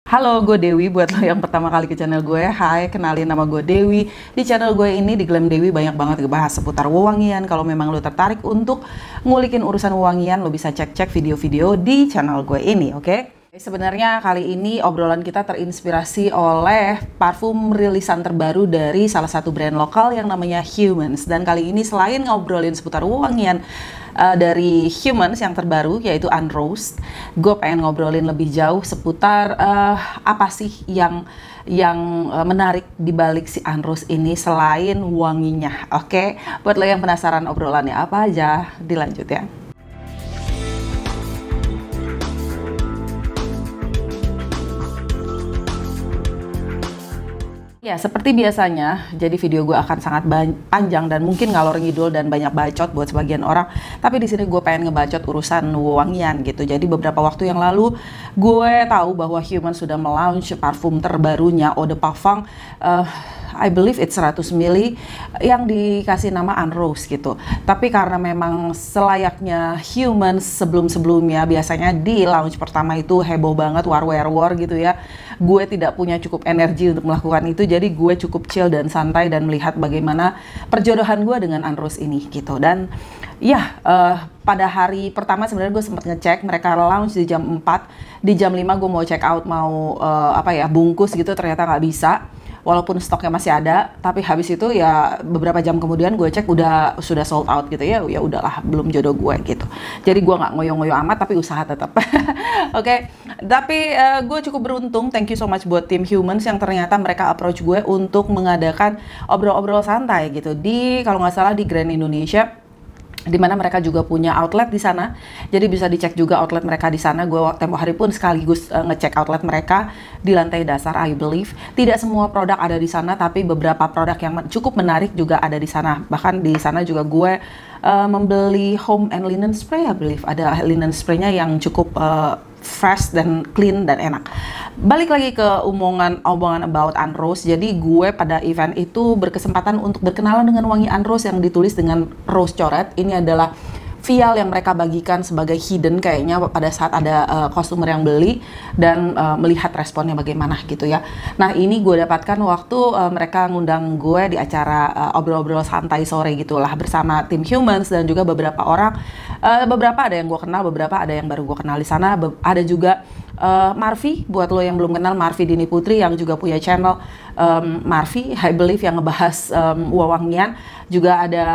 Halo, gue Dewi. Buat lo yang pertama kali ke channel gue, hai, kenalin nama gue Dewi. Di channel gue ini, di Glam Dewi, banyak banget ngebahas seputar wewangian. Kalau memang lo tertarik untuk ngulikin urusan wewangian, lo bisa cek-cek video-video di channel gue ini, oke? Sebenarnya kali ini obrolan kita terinspirasi oleh parfum rilisan terbaru dari salah satu brand lokal yang namanya Humans. Dan kali ini selain ngobrolin seputar wewangian dari Humans yang terbaru yaitu Unrose, gue pengen ngobrolin lebih jauh seputar apa sih yang menarik di balik si Unrose ini selain wanginya. Oke, buat lo yang penasaran obrolannya apa aja, dilanjut ya. Ya, seperti biasanya, jadi video gue akan sangat panjang dan mungkin ngalor ngidul dan banyak bacot buat sebagian orang. Tapi di sini gue pengen ngebacot urusan wewangian gitu. Jadi beberapa waktu yang lalu gue tahu bahwa Human sudah melaunch parfum terbarunya Eau de Parfum, I believe it's 100 ml yang dikasih nama Unrose gitu. Tapi karena memang selayaknya Humans sebelum-sebelumnya biasanya di launch pertama itu heboh banget, war gitu ya. Gue tidak punya cukup energi untuk melakukan itu, jadi gue cukup chill dan santai dan melihat bagaimana perjodohan gue dengan Unrose ini gitu. Dan ya, pada hari pertama sebenarnya gue sempat ngecek, mereka launch di jam 4, di jam 5 gue mau check out, mau bungkus gitu, ternyata nggak bisa. Walaupun stoknya masih ada, tapi habis itu ya beberapa jam kemudian gue cek sudah sold out gitu ya. Ya udahlah, belum jodoh gue gitu. Jadi gue nggak ngoyo-ngoyo amat, tapi usaha tetap. Oke. Tapi gue cukup beruntung, thank you so much buat tim Humans yang ternyata mereka approach gue untuk mengadakan obrol-obrol santai gitu di, kalau nggak salah, di Grand Indonesia, di mana mereka juga punya outlet di sana. Jadi bisa dicek juga outlet mereka di sana. Gue tempo hari pun sekaligus ngecek outlet mereka di lantai dasar, I believe. Tidak semua produk ada di sana, tapi beberapa produk yang cukup menarik juga ada di sana. Bahkan di sana juga gue membeli home and linen spray, I believe. Ada linen spraynya yang cukup fresh dan clean dan enak. Balik lagi ke omongan about Unrose. Jadi gue pada event itu berkesempatan untuk berkenalan dengan wangi Unrose yang ditulis dengan rose coret. Ini adalah vial yang mereka bagikan sebagai hidden kayaknya pada saat ada customer yang beli dan melihat responnya bagaimana gitu ya. Nah, ini gue dapatkan waktu mereka ngundang gue di acara obrol-obrol santai sore gitulah bersama tim Humans dan juga beberapa orang. Beberapa ada yang gue kenal, beberapa ada yang baru gue kenal di sana. Ada juga Marvi, buat lo yang belum kenal, Marvi Dini Putri yang juga punya channel Marvi, I believe, yang ngebahas wewangian. Juga ada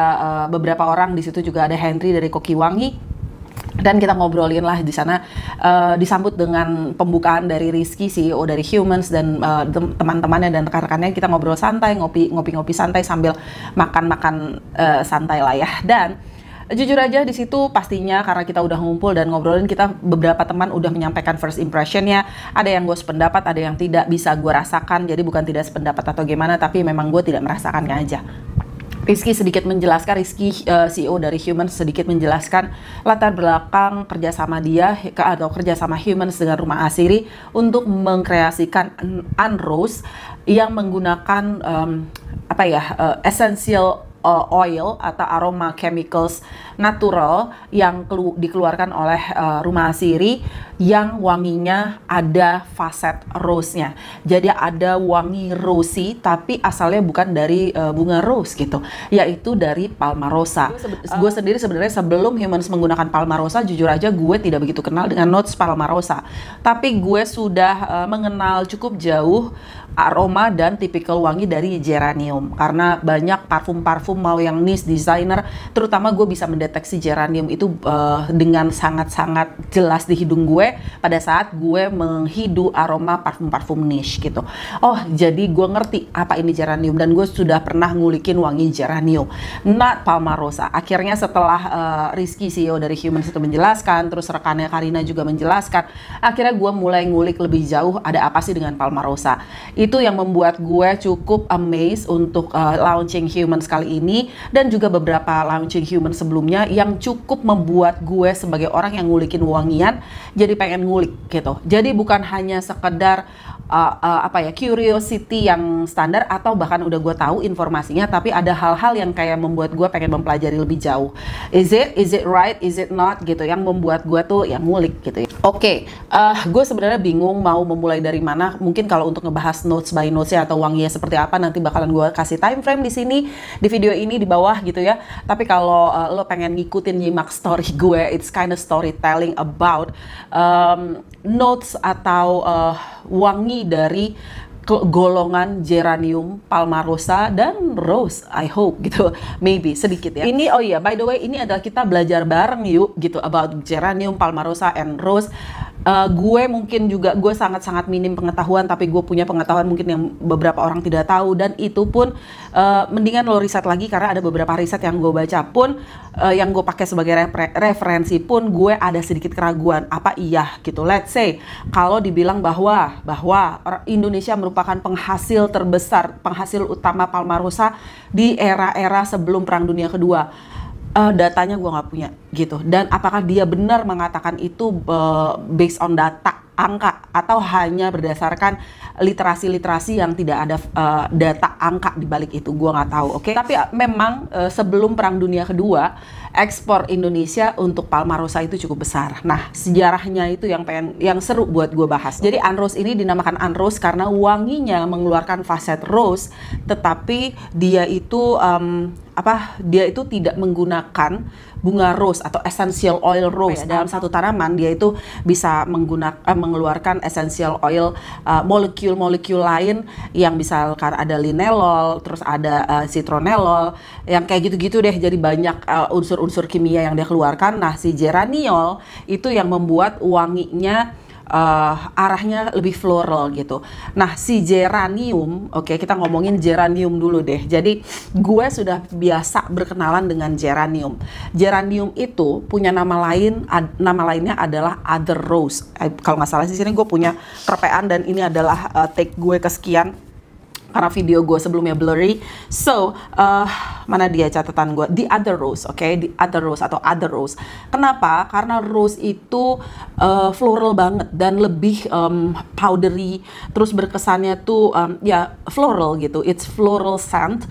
beberapa orang di situ, juga ada Henry dari Koki Wangi. Dan kita ngobrolin lah di sana, disambut dengan pembukaan dari Rizky, CEO dari Humans, dan teman-temannya dan rekan-rekannya. Kita ngobrol santai, ngopi-ngopi santai sambil makan-makan santai lah ya. Dan jujur aja di situ pastinya karena kita udah ngumpul dan ngobrolin, kita beberapa teman udah menyampaikan first impressionnya. Ada yang gue sependapat, ada yang tidak bisa gue rasakan. Jadi bukan tidak sependapat atau gimana, tapi memang gue tidak merasakannya aja. Rizky sedikit menjelaskan, Rizky CEO dari Humans sedikit menjelaskan latar belakang kerjasama dia atau kerjasama Humans dengan Rumah Asiri untuk mengkreasikan Unrose yang menggunakan essential oil atau aroma chemicals natural yang dikeluarkan oleh Rumah Asiri yang wanginya ada faset rose-nya. Jadi ada wangi rosy tapi asalnya bukan dari bunga rose gitu, yaitu dari Palmarosa. Gue sendiri sebenarnya sebelum Humans menggunakan Palmarosa, jujur aja gue tidak begitu kenal dengan notes Palmarosa. Tapi gue sudah mengenal cukup jauh aroma dan tipikal wangi dari geranium karena banyak parfum-parfum mau yang niche designer, terutama gue bisa mendeteksi geranium itu dengan sangat-sangat jelas di hidung gue pada saat gue menghidu aroma parfum-parfum niche gitu. Oh, jadi gue ngerti apa ini geranium dan gue sudah pernah ngulikin wangi geranium, not Palmarosa. Akhirnya setelah Rizky CEO dari Humans itu menjelaskan, terus rekannya Karina juga menjelaskan, akhirnya gue mulai ngulik lebih jauh ada apa sih dengan Palmarosa. Itu yang membuat gue cukup amazed untuk launching Humans kali ini dan juga beberapa launching Humans sebelumnya yang cukup membuat gue sebagai orang yang ngulikin wangian jadi pengen ngulik gitu. Jadi bukan hanya sekedar curiosity yang standar, atau bahkan udah gue tahu informasinya tapi ada hal-hal yang kayak membuat gue pengen mempelajari lebih jauh. Is it right, is it not gitu, yang membuat gue tuh yang ngulik gitu ya. Oke, gue sebenarnya bingung mau memulai dari mana. Mungkin kalau untuk ngebahas notes by notes ya atau wanginya seperti apa, nanti bakalan gue kasih time frame di sini di video ini di bawah gitu ya. Tapi kalau lo pengen ngikutin nyimak story gue, it's kind of storytelling about notes atau wangi dari golongan geranium, palmarosa, dan rose. I hope gitu, maybe sedikit ya. Ini, oh iya, by the way, ini adalah kita belajar bareng yuk gitu about geranium, palmarosa, and rose. Gue mungkin juga, gue sangat-sangat minim pengetahuan, tapi gue punya pengetahuan mungkin yang beberapa orang tidak tahu, dan itu pun mendingan lo riset lagi, karena ada beberapa riset yang gue baca pun, yang gue pakai sebagai referensi pun, gue ada sedikit keraguan, apa iya gitu. Let's say, kalau dibilang bahwa Indonesia merupakan penghasil terbesar, penghasil utama palmarosa di era-era sebelum Perang Dunia Kedua. Datanya gue nggak punya gitu, dan apakah dia benar mengatakan itu based on data, angka, atau hanya berdasarkan literasi yang tidak ada data angka di balik itu, gue nggak tahu. Oke, tapi memang sebelum Perang Dunia Kedua ekspor Indonesia untuk palmarosa itu cukup besar. Nah, sejarahnya itu yang seru buat gue bahas. Jadi anrose ini dinamakan anrose karena wanginya mengeluarkan faset rose, tetapi dia itu dia itu tidak menggunakan bunga rose atau essential oil rose. Dalam satu tanaman dia itu bisa mengeluarkan essential oil molekul-molekul lain yang misalkan ada linelol, terus ada citronellol, yang kayak gitu-gitu deh. Jadi banyak unsur-unsur kimia yang dia keluarkan. Nah, si geraniol itu yang membuat wanginya arahnya lebih floral gitu. Nah, si geranium, oke, kita ngomongin geranium dulu deh. Jadi gue sudah biasa berkenalan dengan geranium. Geranium itu punya nama lainnya adalah other rose. Kalau nggak salah di sini gue punya kerpean, dan ini adalah take gue kesekian karena video gue sebelumnya blurry. So, mana dia catatan gue? The other rose, oke? The other rose atau other rose. Kenapa? Karena rose itu floral banget dan lebih powdery. Terus berkesannya tuh ya floral gitu. It's floral scent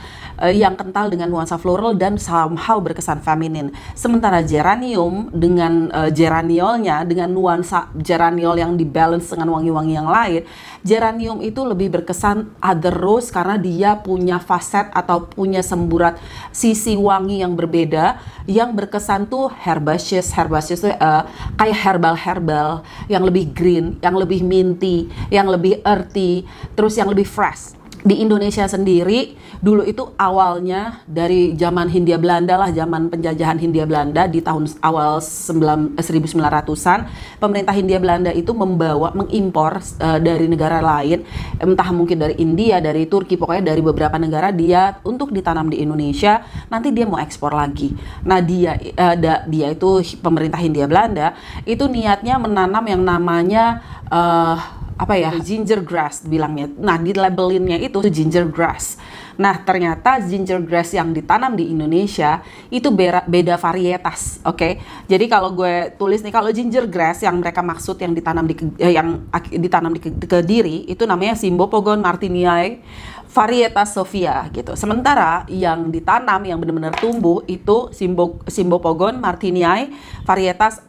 yang kental dengan nuansa floral dan somehow berkesan feminin. Sementara geranium dengan geraniolnya, dengan nuansa geraniol yang dibalance dengan wangi-wangi yang lain, geranium itu lebih berkesan other rose karena dia punya faset atau punya semburat sisi wangi yang berbeda, yang berkesan tuh herbaceous tuh kayak herbal yang lebih green, yang lebih minty, yang lebih earthy, terus yang lebih fresh. Di Indonesia sendiri dulu itu awalnya dari zaman Hindia Belanda lah, zaman penjajahan Hindia Belanda di tahun awal 1900-an, pemerintah Hindia Belanda itu mengimpor dari negara lain, entah mungkin dari India, dari Turki, pokoknya dari beberapa negara, dia untuk ditanam di Indonesia, nanti dia mau ekspor lagi. Nah, dia itu pemerintah Hindia Belanda itu niatnya menanam yang namanya ginger grass bilangnya. Nah, di labelinnya itu ginger grass. Nah, ternyata ginger grass yang ditanam di Indonesia itu beda varietas, oke? Jadi kalau gue tulis nih, kalau ginger grass yang mereka maksud yang ditanam di Kediri itu namanya Cymbopogon martinii varietas Sophia gitu. Sementara yang ditanam yang benar-benar tumbuh itu Cymbopogon martinii varietas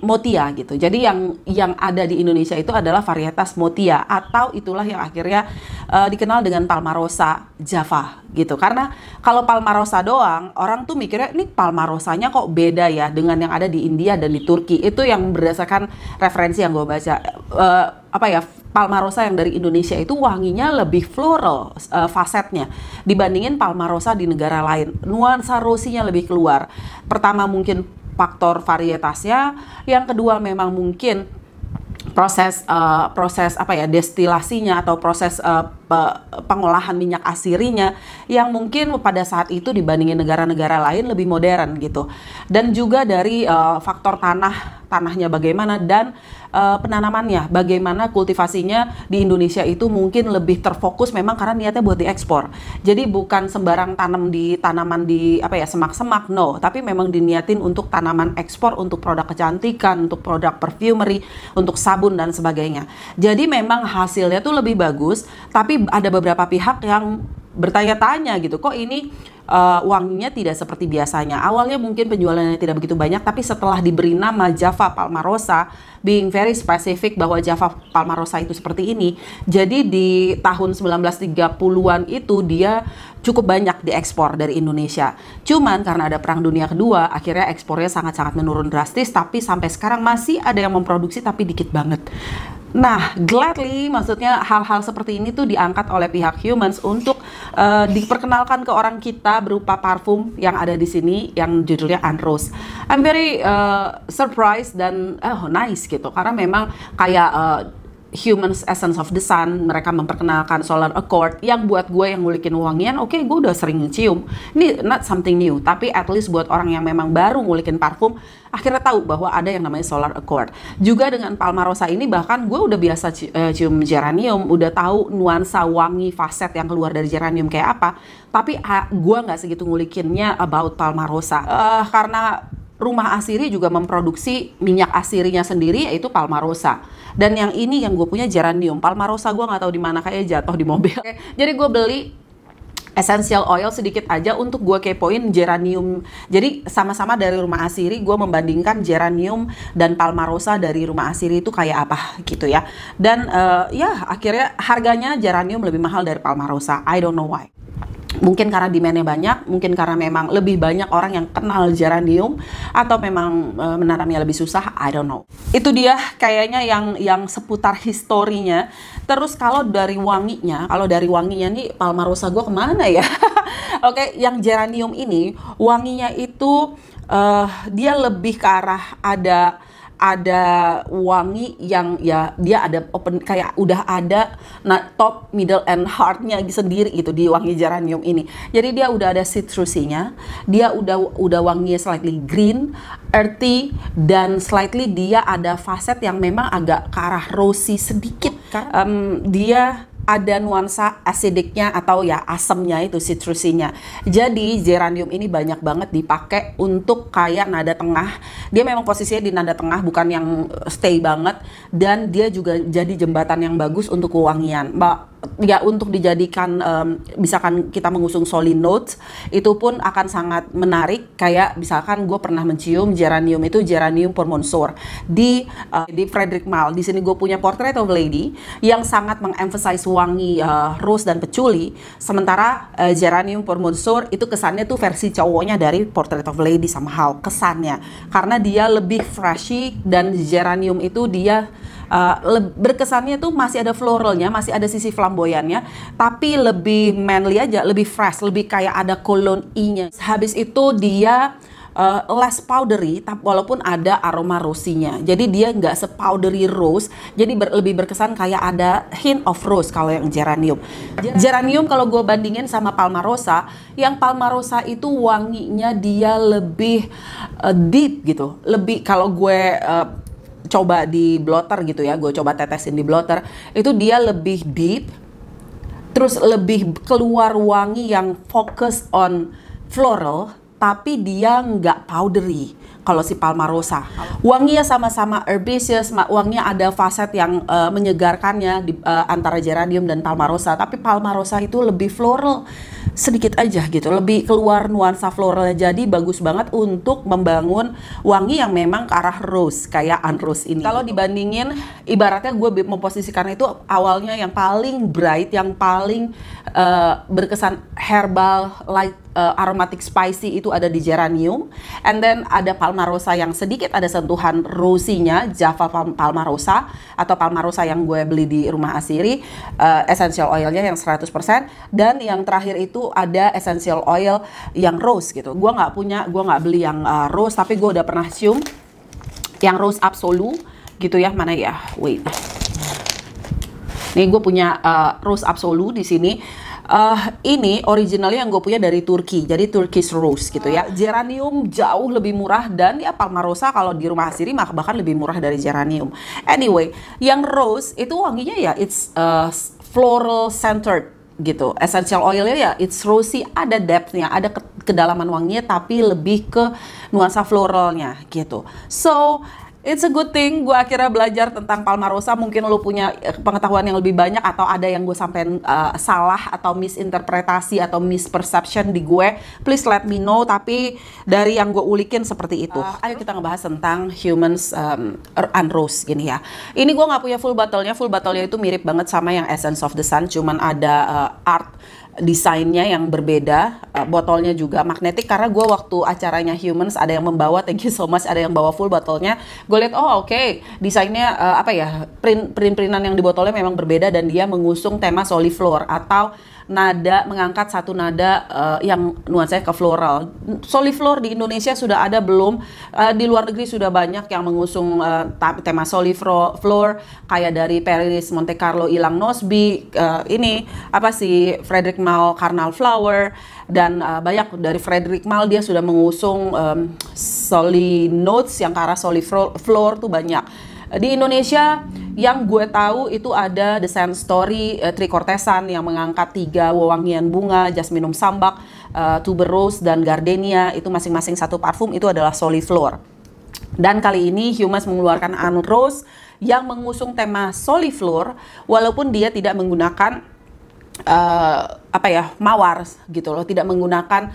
Motia gitu. Jadi yang ada di Indonesia itu adalah varietas Motia, atau itulah yang akhirnya dikenal dengan Palmarosa Java gitu. Karena kalau Palmarosa doang, orang tuh mikirnya ini Palmarosanya kok beda ya dengan yang ada di India dan di Turki. Itu yang berdasarkan referensi yang gue baca. Palmarosa yang dari Indonesia itu wanginya lebih floral fasetnya dibandingin Palmarosa di negara lain. Nuansa rosinya lebih keluar. Pertama mungkin faktor varietasnya, yang kedua memang mungkin proses destilasinya atau proses pengolahan minyak asirinya yang mungkin pada saat itu dibandingin negara-negara lain lebih modern gitu. Dan juga dari faktor tanahnya bagaimana, dan penanamannya, bagaimana kultivasinya di Indonesia itu mungkin lebih terfokus memang karena niatnya buat diekspor. Jadi bukan sembarang tanam di tanaman di apa ya, semak-semak, no, tapi memang diniatin untuk tanaman ekspor, untuk produk kecantikan, untuk produk perfumery, untuk sabun dan sebagainya. Jadi memang hasilnya tuh lebih bagus, tapi ada beberapa pihak yang bertanya-tanya gitu, kok ini wanginya tidak seperti biasanya. Awalnya mungkin penjualannya tidak begitu banyak, tapi setelah diberi nama Java Palmarosa, being very specific bahwa Java Palmarosa itu seperti ini, jadi di tahun 1930-an itu dia cukup banyak diekspor dari Indonesia. Cuman karena ada Perang Dunia Kedua, akhirnya ekspornya sangat-sangat menurun drastis, tapi sampai sekarang masih ada yang memproduksi tapi dikit banget. Nah, gladly, maksudnya hal-hal seperti ini tuh diangkat oleh pihak Humans untuk diperkenalkan ke orang kita berupa parfum yang ada di sini yang judulnya Unrose. I'm very surprised dan nice gitu, karena memang kayak Humans Essence of the Sun, mereka memperkenalkan Solar Accord yang buat gue yang ngulikin wangian, oke, gue udah sering cium. Ini not something new, tapi at least buat orang yang memang baru ngulikin parfum, akhirnya tahu bahwa ada yang namanya Solar Accord. Juga dengan Palmarosa ini bahkan gue udah biasa cium geranium, udah tahu nuansa wangi faset yang keluar dari geranium kayak apa, tapi gue nggak segitu ngulikinnya about Palmarosa. Karena rumah Asiri juga memproduksi minyak asirinya sendiri, yaitu Palmarosa. Dan yang ini yang gue punya geranium. Palmarosa gue nggak tahu di mana, kayak jatuh di mobil. Jadi gue beli essential oil sedikit aja untuk gue kepoin geranium. Jadi sama-sama dari rumah Asiri, gue membandingkan geranium dan Palmarosa dari rumah Asiri itu kayak apa gitu ya. Dan ya akhirnya harganya geranium lebih mahal dari Palmarosa. I don't know why. Mungkin karena demand-nya banyak, mungkin karena memang lebih banyak orang yang kenal geranium, atau memang menanamnya lebih susah, I don't know. Itu dia kayaknya yang seputar historinya. Terus kalau dari wanginya nih Palmarosa gue kemana ya? Oke, yang geranium ini wanginya itu dia lebih ke arah ada wangi yang ya dia ada open, kayak udah ada top, middle, and heartnya sendiri gitu di wangi geranium ini. Jadi dia udah ada citrusinya, dia udah wanginya slightly green, earthy, dan slightly dia ada faset yang memang agak ke arah rosy sedikit. Dia ada nuansa acidicnya atau ya asemnya itu, citrusinya. Jadi geranium ini banyak banget dipakai untuk kayak nada tengah. Dia memang posisinya di nada tengah, bukan yang stay banget, dan dia juga jadi jembatan yang bagus untuk kewangian. Ya untuk dijadikan misalkan kita mengusung solid notes, itu pun akan sangat menarik. Kayak misalkan gue pernah mencium geranium itu, geranium Pormonsor di Frederick Malle. Di sini gue punya Portrait of Lady yang sangat mengemphasize wangi rose dan patchouli, sementara geranium Pormonsor itu kesannya tuh versi cowoknya dari Portrait of Lady somehow kesannya, karena dia lebih freshy, dan geranium itu dia berkesannya tuh masih ada floralnya, masih ada sisi flamboyannya, tapi lebih manly aja, lebih fresh, lebih kayak ada cologne I-nya. Habis itu dia less powdery, walaupun ada aroma rosinya. Jadi dia nggak se-powdery rose, jadi lebih berkesan kayak ada hint of rose kalau yang geranium. Geranium kalau gue bandingin sama Palmarosa, yang Palmarosa itu wanginya dia lebih deep gitu. Lebih kalau gue coba di blotter gitu ya, gue coba tetesin di blotter, itu dia lebih deep, terus lebih keluar wangi yang focus on floral, tapi dia nggak powdery. Kalau si Palmarosa, wanginya sama-sama herbaceous, wanginya ada faset yang menyegarkannya di antara geranium dan Palmarosa, tapi Palmarosa itu lebih floral sedikit aja gitu, lebih keluar nuansa floralnya. Jadi bagus banget untuk membangun wangi yang memang ke arah rose kayak Unrose ini. Kalau dibandingin, ibaratnya gue memposisikan itu awalnya yang paling bright, yang paling berkesan herbal, light, aromatic spicy itu ada di geranium, and then ada Palmarosa yang sedikit ada sentuhan rosinya, Java Palmarosa atau Palmarosa yang gue beli di rumah Asiri, essential oilnya yang 100%, dan yang terakhir itu ada essential oil yang rose gitu. Gue nggak beli yang rose, tapi gue udah pernah cium yang rose absolu gitu ya. Mana ya? Wait. Nih gue punya rose absolu di sini. Ini originalnya yang gue punya dari Turki, jadi Turkish Rose gitu ya. Geranium jauh lebih murah, dan ya Palmarosa kalau di rumah Hasiri bahkan lebih murah dari geranium. Anyway, yang rose itu wanginya ya it's floral centered gitu. Essential oilnya ya it's rosy, ada depthnya, ada kedalaman wanginya, tapi lebih ke nuansa floralnya gitu. So it's a good thing gue akhirnya belajar tentang Palmarosa. Mungkin lo punya pengetahuan yang lebih banyak, atau ada yang gue sampein salah atau misinterpretasi atau misperception di gue, please let me know. Tapi dari yang gue ulikin seperti itu. Ayo kita ngebahas tentang Humans and Rose gini ya. Ini gue nggak punya full bottle-nya. Full bottle-nya itu mirip banget sama yang Essence of the Sun, cuman ada art desainnya yang berbeda. Botolnya juga magnetik, karena gue waktu acaranya Humans ada yang membawa, thank you so much, ada yang bawa full botolnya. Gue lihat oke, desainnya apa ya, printan yang di botolnya memang berbeda, dan dia mengusung tema soliflor atau nada, mengangkat satu nada yang nuansanya ke floral. Soliflor di Indonesia sudah ada belum? Di luar negeri sudah banyak yang mengusung tema soliflor, kayak dari Paris Monte Carlo Ilang Nosby, ini apa sih, Frederick Malle Carnal Flower, dan banyak dari Frederick Malle dia sudah mengusung soli notes yang ke arah soliflor tuh banyak. Di Indonesia yang gue tahu itu ada The Scent Story Tricortesan yang mengangkat 3 wewangian bunga, Jasminum Sambac, Tuberose, dan Gardenia. Itu masing-masing satu parfum, itu adalah soliflor. Dan kali ini Humans mengeluarkan And Rose yang mengusung tema soliflor, walaupun dia tidak menggunakan apa ya, mawar gitu loh, tidak menggunakan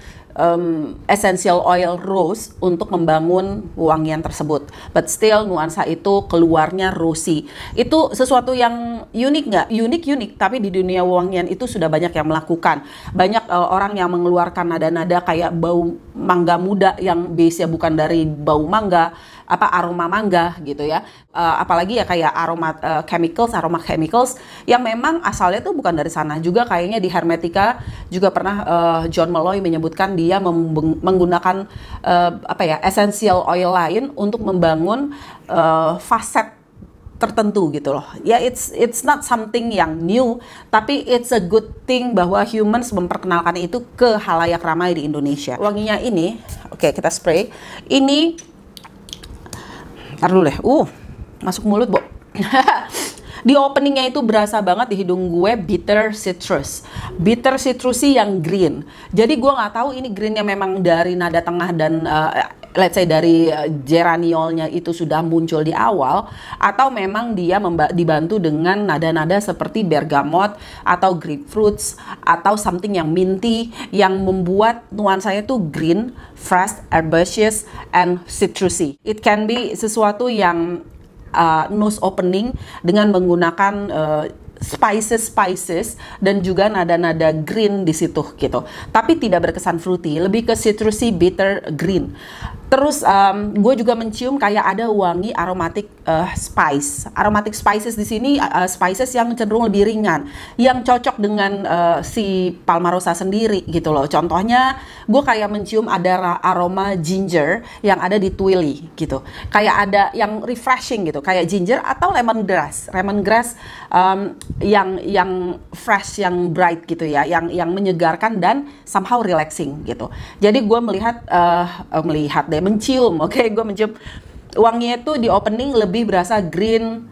essential oil rose untuk membangun wangian tersebut, but still nuansa itu keluarnya rosy. Itu sesuatu yang unik nggak? Unik, tapi di dunia wangian itu sudah banyak yang melakukan. Banyak orang yang mengeluarkan nada-nada kayak bau mangga muda yang base-nya bukan dari bau mangga, apa aroma mangga gitu ya. Apalagi ya kayak aroma chemicals yang memang asalnya tuh bukan dari sana. Juga kayaknya di Hermetica juga pernah John Malloy menyebutkan dia menggunakan apa ya, essential oil lain untuk membangun faset tertentu gitu loh. Ya it's not something yang new, tapi it's a good thing bahwa Humans memperkenalkan itu ke halayak ramai di Indonesia. Wanginya ini, oke, kita spray. Ini ntar dulu deh, masuk mulut, Bo. Di openingnya itu berasa banget di hidung gue bitter citrusy yang green. Jadi gue nggak tahu ini greennya memang dari nada tengah dan let's say dari geraniolnya itu sudah muncul di awal, atau memang dia dibantu dengan nada-nada seperti bergamot atau grapefruits atau something yang minty yang membuat nuansanya tuh green, fresh, herbaceous, and citrusy. It can be sesuatu yang nose opening dengan menggunakan spices dan juga nada-nada green di situ gitu. Tapi tidak berkesan fruity, lebih ke citrusy, bitter, green. Terus gue juga mencium kayak ada wangi aromatic spice. Aromatic spices di sini spices yang cenderung lebih ringan, yang cocok dengan si Palmarosa sendiri gitu loh. Contohnya gue kayak mencium ada aroma ginger yang ada di Twilly gitu. Kayak ada yang refreshing gitu, kayak ginger atau lemongrass yang fresh, yang bright gitu ya, yang menyegarkan dan somehow relaxing gitu. Jadi gue mencium, gue mencium wanginya tuh di opening lebih berasa green,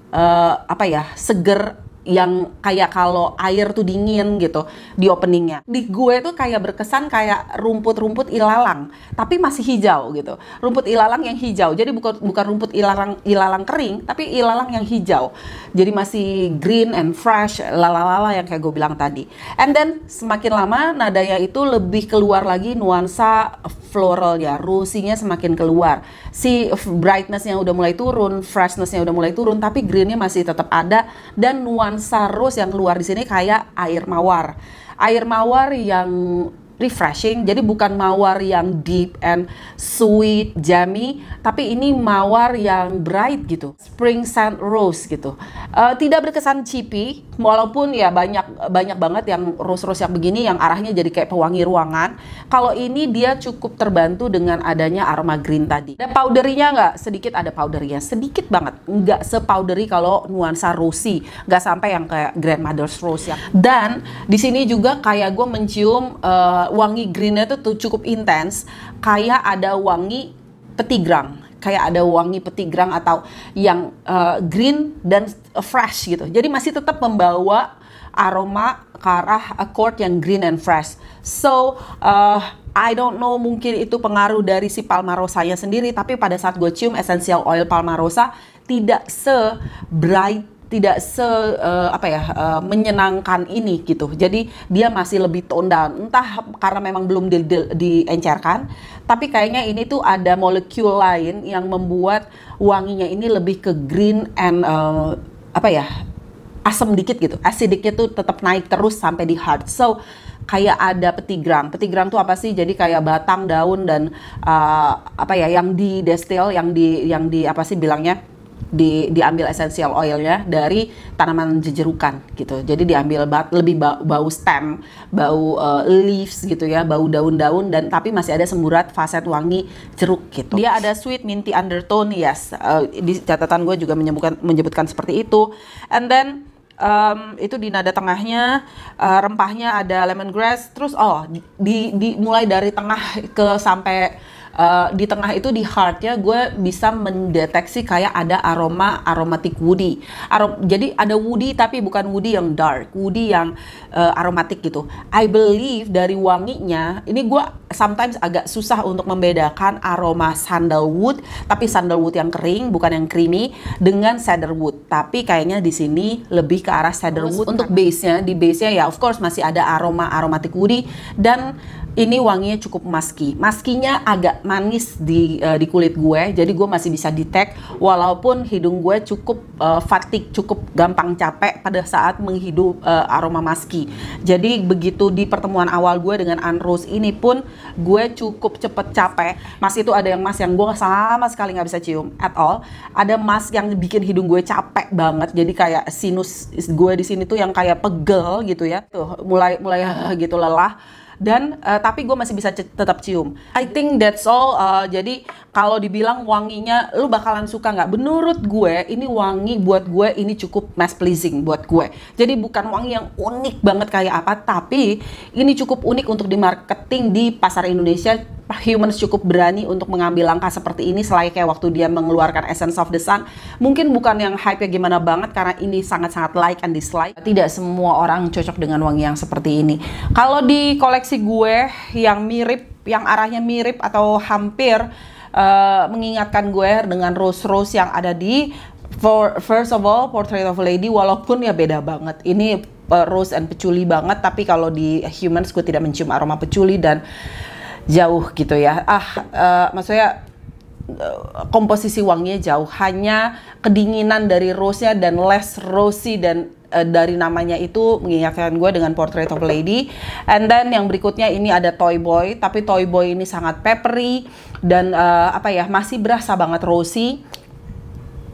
apa ya, seger, yang kayak kalau air tuh dingin gitu di openingnya. Di gue tuh kayak berkesan kayak rumput-rumput ilalang, tapi masih hijau gitu. Rumput ilalang yang hijau, jadi bukan rumput ilalang kering, tapi ilalang yang hijau. Jadi masih green and fresh, lalalala yang kayak gue bilang tadi. And then semakin lama nadanya itu lebih keluar lagi nuansa floralnya, rosy-nya semakin keluar. Si brightness-nya udah mulai turun, freshness-nya udah mulai turun, tapi green-nya masih tetap ada, dan nuansa rose yang keluar di sini kayak air mawar. Air mawar yang refreshing. Jadi bukan mawar yang deep and sweet, jammy, tapi ini mawar yang bright gitu, spring scent rose gitu. Tidak berkesan cheapy, walaupun ya banyak banget yang rose-rose yang begini yang arahnya jadi kayak pewangi ruangan. Kalau ini dia cukup terbantu dengan adanya aroma green tadi. Ada powderinya nggak? Sedikit ada powderinya, sedikit banget, nggak sepowdery kalau nuansa rosy, nggak sampai yang kayak grandmother's rose ya. Dan di sini juga kayak gue mencium wangi greennya tuh cukup intens, kayak ada wangi petigrang, atau yang green dan fresh gitu. Jadi masih tetap membawa aroma ke arah accord yang green and fresh. So I don't know, mungkin itu pengaruh dari si Palmarosanya sendiri, tapi pada saat gue cium essential oil Palmarosa tidak se-bright, tidak menyenangkan ini gitu. Jadi dia masih lebih tone down. Entah karena memang belum diencerkan, tapi kayaknya ini tuh ada molekul lain yang membuat wanginya ini lebih ke green and asam dikit gitu. Acidicnya tuh tetap naik terus sampai di heart. So kayak ada petigrang. Petigrang tuh apa sih? Jadi kayak batang, daun dan yang di destil, yang di apa sih bilangnya? Diambil essential oilnya dari tanaman jejerukan gitu. Jadi diambil lebih bau stem, bau leaves gitu ya, bau daun-daun, dan tapi masih ada semburat faset wangi jeruk gitu. Dia ada sweet minty undertone, yes. Di catatan gue juga menyebutkan seperti itu. And then itu di nada tengahnya rempahnya ada lemongrass. Terus mulai dari tengah ke sampai di tengah itu di heartnya gue bisa mendeteksi kayak ada aromatic woody. Jadi ada woody tapi bukan woody yang dark, woody yang aromatik gitu. I believe dari wanginya ini gue sometimes agak susah untuk membedakan aroma sandalwood, tapi sandalwood yang kering bukan yang creamy, dengan cedarwood. Tapi kayaknya di sini lebih ke arah cedarwood. Untuk base-nya, di base-nya ya of course masih ada aromatic woody, dan ini wanginya cukup musky. Musky-nya agak manis di kulit gue, jadi gue masih bisa detect walaupun hidung gue cukup fatigue, cukup gampang capek pada saat menghidup aroma musky. Jadi begitu di pertemuan awal gue dengan Ann Rose ini pun gue cukup cepet capek. Mas itu ada yang mas yang gue sama sekali nggak bisa cium at all. Ada mas yang bikin hidung gue capek banget, jadi kayak sinus gue di sini tuh yang kayak pegel gitu ya. Tuh mulai gitu lelah. Dan tapi gue masih bisa tetap cium. I think that's all. Jadi kalau dibilang wanginya lu bakalan suka nggak? Menurut gue ini wangi buat gue ini cukup mass pleasing buat gue. Jadi bukan wangi yang unik banget kayak apa, tapi ini cukup unik untuk di marketing di pasar Indonesia. Humans cukup berani untuk mengambil langkah seperti ini selayaknya waktu dia mengeluarkan Essence of the Sun. Mungkin bukan yang hype-nya gimana banget karena ini sangat-sangat like and dislike. Tidak semua orang cocok dengan wangi yang seperti ini. Kalau di koleksi gue yang mirip, yang arahnya mirip atau hampir mengingatkan gue dengan rose-rose yang ada di first of all Portrait of a Lady, walaupun ya beda banget. Ini rose and patchouli banget, tapi kalau di Humans gue tidak mencium aroma patchouli dan jauh gitu ya. Maksudnya komposisi wanginya jauh, hanya kedinginan dari rose-nya dan less rosy, dan dari namanya itu mengingatkan gue dengan Portrait of a Lady. And then yang berikutnya ini ada Toy Boy, tapi Toy Boy ini sangat peppery dan masih berasa banget rosy.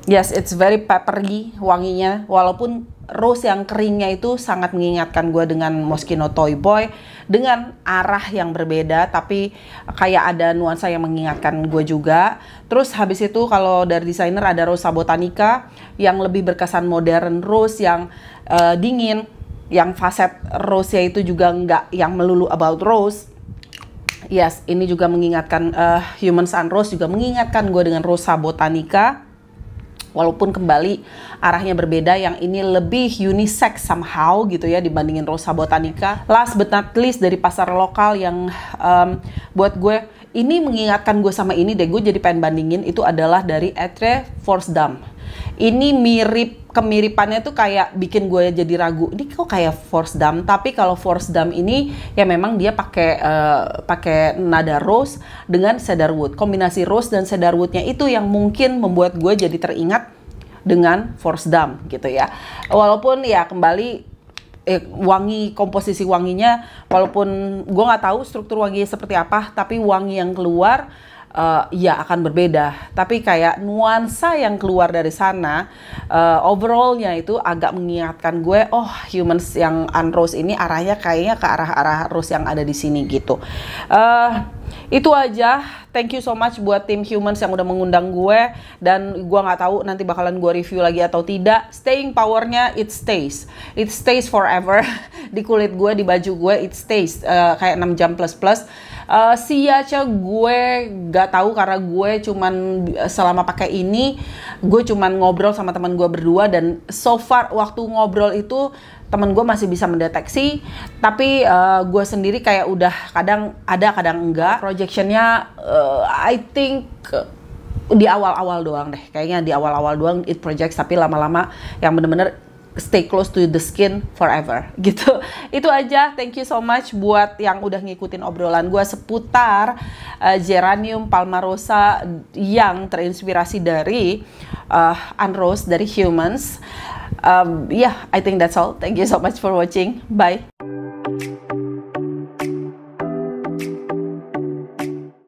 Yes, it's very peppery wanginya, walaupun rose yang keringnya itu sangat mengingatkan gue dengan Moschino Toy Boy dengan arah yang berbeda, tapi kayak ada nuansa yang mengingatkan gue juga. Terus habis itu kalau dari desainer ada Rosa Botanica yang lebih berkesan modern rose yang dingin, yang faset rose-nya itu juga nggak yang melulu about rose. Yes, ini juga mengingatkan Humans and Rose juga mengingatkan gue dengan Rosa Botanica. Walaupun kembali arahnya berbeda, yang ini lebih unisex somehow gitu ya dibandingin Rosa Botanica. Last but not least dari pasar lokal yang buat gue ini mengingatkan gue sama ini deh, gue jadi pengen bandingin, itu adalah dari Etre Force Dam. Ini kemiripannya tuh kayak bikin gue jadi ragu, ini kok kayak Force Dam, tapi kalau Force Dam ini ya memang dia pakai nada rose dengan cedarwood. Kombinasi rose dan cedarwoodnya itu yang mungkin membuat gue jadi teringat dengan Force Dam gitu ya. Walaupun ya kembali wangi, komposisi wanginya, walaupun gue nggak tahu struktur wanginya seperti apa, tapi wangi yang keluar ya akan berbeda. Tapi kayak nuansa yang keluar dari sana, overallnya itu agak mengingatkan gue, oh Humans yang unrose ini arahnya kayaknya ke arah-arah rose yang ada di sini gitu. Itu aja. Thank you so much buat tim Humans yang udah mengundang gue, dan gue nggak tahu nanti bakalan gue review lagi atau tidak. Staying powernya it stays forever. Di kulit gue, di baju gue it stays kayak 6 jam plus. Siaca gue gak tahu, karena gue cuman selama pakai ini gue cuman ngobrol sama teman gue berdua, dan so far waktu ngobrol itu teman gue masih bisa mendeteksi, tapi gue sendiri kayak udah kadang ada kadang enggak. Projectionnya I think di awal-awal doang deh, kayaknya di awal-awal doang it projects, tapi lama-lama yang bener-bener stay close to the skin forever gitu. Itu aja. Thank you so much buat yang udah ngikutin obrolan gue seputar Geranium palmarosa yang terinspirasi dari Unrose dari Humans. Yeah, I think that's all. Thank you so much for watching. Bye.